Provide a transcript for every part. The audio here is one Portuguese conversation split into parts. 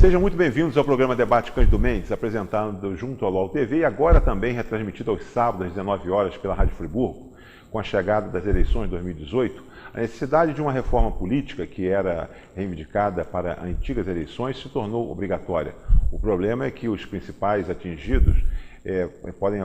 Sejam muito bem-vindos ao programa Debate Cândido Mendes, apresentado junto ao UOL TV e agora também retransmitido aos sábados às 19 horas pela Rádio Friburgo. Com a chegada das eleições de 2018, a necessidade de uma reforma política que era reivindicada para antigas eleições se tornou obrigatória. O problema é que os principais atingidos podem,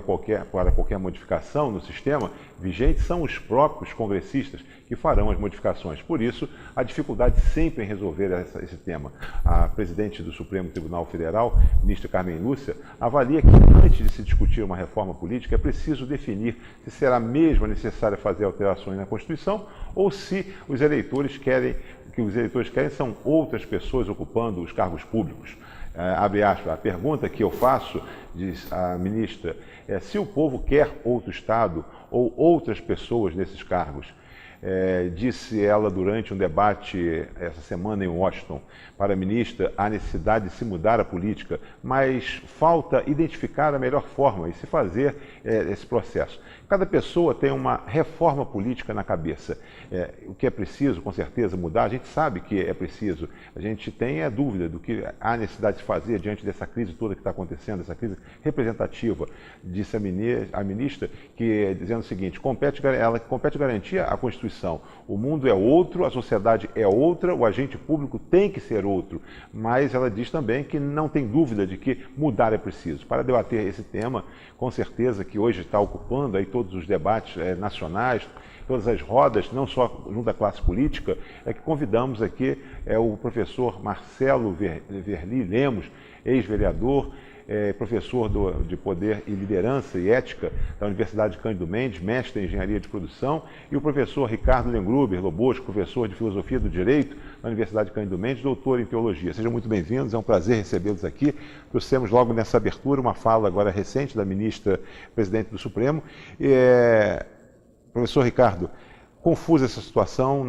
para qualquer modificação no sistema vigente, são os próprios congressistas que farão as modificações. Por isso, a dificuldade sempre em resolver esse tema. A presidente do Supremo Tribunal Federal, ministra Carmen Lúcia, avalia que antes de se discutir uma reforma política é preciso definir se será mesmo necessário fazer alterações na Constituição ou se os eleitores querem são outras pessoas ocupando os cargos públicos. Abre aspas, a pergunta que eu faço, diz a ministra, é se o povo quer outro Estado ou outras pessoas nesses cargos. Disse ela durante um debate essa semana em Washington para a ministra a necessidade de se mudar a política, mas falta identificar a melhor forma e se fazer esse processo. Cada pessoa tem uma reforma política na cabeça. O que é preciso, com certeza, mudar, a gente sabe que é preciso. A gente tem a dúvida do que há necessidade de fazer diante dessa crise toda que está acontecendo, essa crise representativa. Disse a ministra, dizendo o seguinte, ela compete garantir a Constituição. O mundo é outro, a sociedade é outra, o agente público tem que ser outro. Mas ela diz também que não tem dúvida de que mudar é preciso. Para debater esse tema, com certeza que hoje está ocupando aí todos os debates nacionais, todas as rodas, não só junto à classe política, é que convidamos aqui o professor Marcelo Verli Lemos, ex-vereador, professor de Poder e Liderança e Ética da Universidade Cândido Mendes, mestre em Engenharia de Produção, e o professor Ricardo Lengruber Lobosco, professor de Filosofia do Direito da Universidade Cândido Mendes, doutor em Teologia. Sejam muito bem-vindos, é um prazer recebê-los aqui. Trouxemos logo nessa abertura uma fala agora recente da ministra presidente do Supremo. Professor Ricardo, confusa essa situação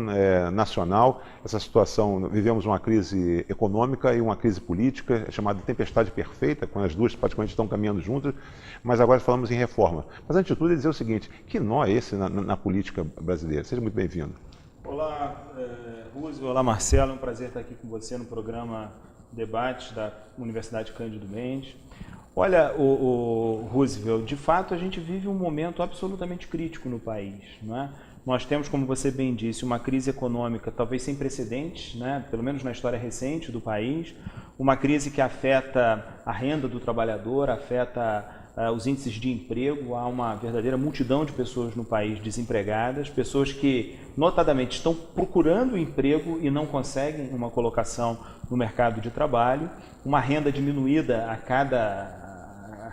nacional, essa situação, vivemos uma crise econômica e uma crise política, chamada tempestade perfeita, quando as duas praticamente estão caminhando juntas, mas agora falamos em reforma. Mas antes de tudo, dizer o seguinte, que nó é esse na política brasileira? Seja muito bem-vindo. Olá, Roosevelt, olá Marcelo, é um prazer estar aqui com você no programa Debates da Universidade Cândido Mendes. Olha, o Roosevelt, de fato a gente vive um momento absolutamente crítico no país, não é? Nós temos, como você bem disse, uma crise econômica talvez sem precedentes, né? Pelo menos na história recente do país, uma crise que afeta a renda do trabalhador, afeta os índices de emprego, há uma verdadeira multidão de pessoas no país desempregadas, pessoas que notadamente estão procurando emprego e não conseguem uma colocação no mercado de trabalho, uma renda diminuída a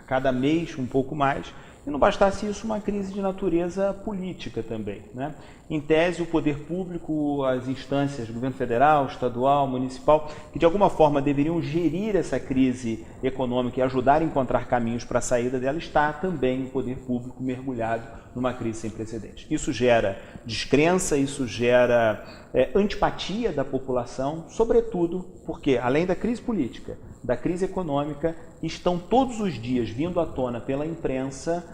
cada mês um pouco mais, e não bastasse isso, uma crise de natureza política também, né? Em tese, o poder público, as instâncias do governo federal, estadual, municipal, que de alguma forma deveriam gerir essa crise econômica e ajudar a encontrar caminhos para a saída dela, está também o poder público mergulhado numa crise sem precedentes. Isso gera descrença, isso gera antipatia da população, sobretudo porque, além da crise política, da crise econômica, estão todos os dias vindo à tona pela imprensa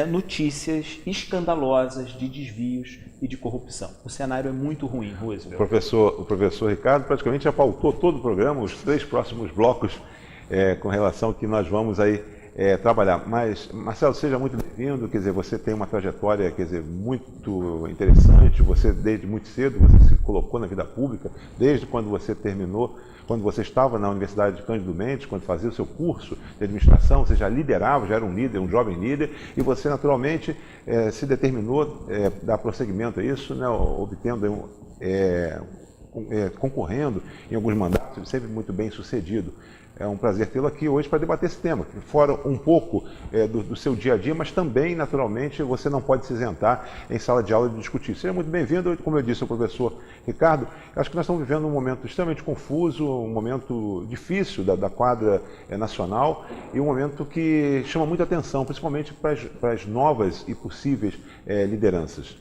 notícias escandalosas de desvios e de corrupção. O cenário é muito ruim, Roosevelt. O professor Ricardo praticamente já pautou todo o programa, os 3 próximos blocos com relação ao que nós vamos aí trabalhar. Mas, Marcelo, seja muito bem-vindo, quer dizer, você tem uma trajetória, quer dizer, muito interessante, você desde muito cedo, você se colocou na vida pública, desde quando você terminou, quando você estava na Universidade de Cândido Mendes, quando fazia o seu curso de administração, você já liderava, já era um líder, um jovem líder, e você naturalmente se determinou dar prosseguimento a isso, né, obtendo, concorrendo em alguns mandatos, sempre muito bem sucedido. É um prazer tê-lo aqui hoje para debater esse tema, fora um pouco do seu dia a dia, mas também, naturalmente, você não pode se isentar em sala de aula de discutir. Seja muito bem-vindo, como eu disse ao professor Ricardo, acho que nós estamos vivendo um momento extremamente confuso, um momento difícil da quadra nacional e um momento que chama muita atenção, principalmente para as novas e possíveis lideranças.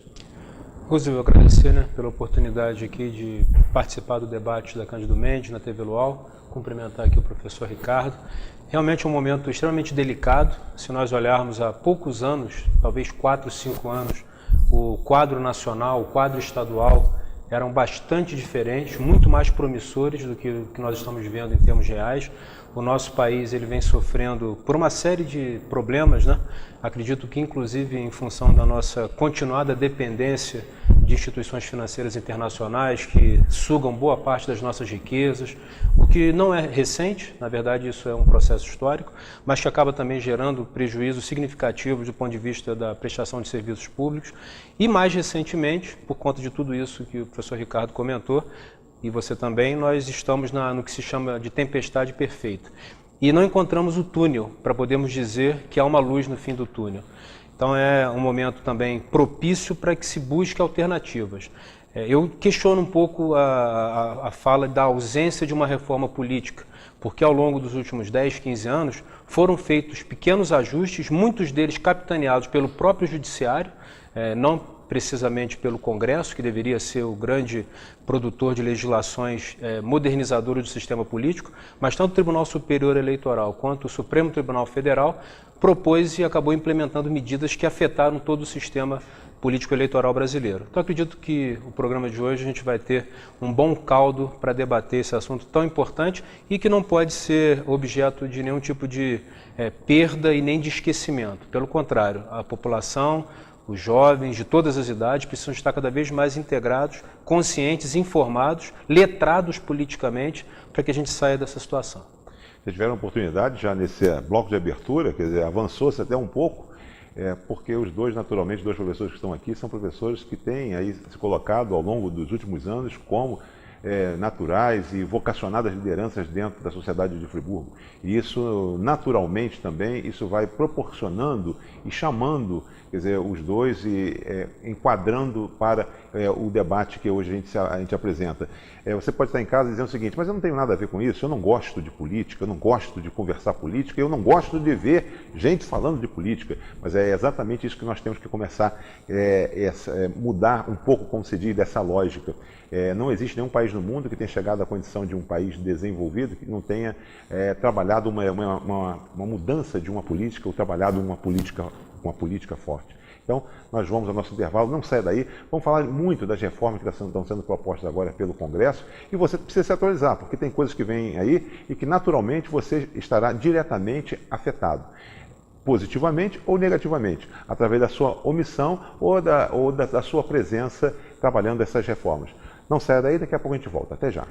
Roosevelt, agradecer pela oportunidade aqui de participar do debate da Cândido Mendes na TV Luau, cumprimentar aqui o professor Ricardo. Realmente é um momento extremamente delicado, se nós olharmos há poucos anos, talvez 4, 5 anos, o quadro nacional, o quadro estadual eram bastante diferentes, muito mais promissores do que o que nós estamos vendo em termos reais. O nosso país ele vem sofrendo por uma série de problemas, né? Acredito que inclusive em função da nossa continuada dependência de instituições financeiras internacionais que sugam boa parte das nossas riquezas, o que não é recente, na verdade isso é um processo histórico, mas que acaba também gerando prejuízos significativos do ponto de vista da prestação de serviços públicos e mais recentemente, por conta de tudo isso que o professor Ricardo comentou, e você também, nós estamos no que se chama de tempestade perfeita. E não encontramos o túnel para podermos dizer que há uma luz no fim do túnel. Então é um momento também propício para que se busque alternativas. Eu questiono um pouco a fala da ausência de uma reforma política, porque ao longo dos últimos 10, 15 anos foram feitos pequenos ajustes, muitos deles capitaneados pelo próprio Judiciário, não precisamente pelo Congresso, que deveria ser o grande produtor de legislações modernizadoras do sistema político, mas tanto o Tribunal Superior Eleitoral quanto o Supremo Tribunal Federal propôs e acabou implementando medidas que afetaram todo o sistema político-eleitoral brasileiro. Então acredito que o programa de hoje a gente vai ter um bom caldo para debater esse assunto tão importante e que não pode ser objeto de nenhum tipo de perda e nem de esquecimento. Pelo contrário, a população, os jovens de todas as idades precisam estar cada vez mais integrados, conscientes, informados, letrados politicamente, para que a gente saia dessa situação. Vocês tiveram oportunidade já nesse bloco de abertura, quer dizer, avançou-se até um pouco, porque os dois, naturalmente, dois professores que estão aqui, são professores que têm aí se colocado ao longo dos últimos anos como naturais e vocacionadas lideranças dentro da sociedade de Friburgo. E isso, naturalmente também, isso vai proporcionando e chamando, quer dizer, os dois e enquadrando para o debate que hoje a gente apresenta. Você pode estar em casa dizendo o seguinte, mas eu não tenho nada a ver com isso, eu não gosto de política, eu não gosto de conversar política, eu não gosto de ver gente falando de política, mas é exatamente isso que nós temos que começar a mudar um pouco, como se diz, dessa lógica. Não existe nenhum país no mundo que tenha chegado à condição de um país desenvolvido que não tenha trabalhado uma mudança de uma política ou trabalhado uma política forte. Então, nós vamos ao nosso intervalo, não saia daí, vamos falar muito das reformas que estão sendo propostas agora pelo Congresso e você precisa se atualizar, porque tem coisas que vêm aí e que naturalmente você estará diretamente afetado, positivamente ou negativamente, através da sua omissão ou da sua presença trabalhando essas reformas. Não saia daí, daqui a pouco a gente volta. Até já.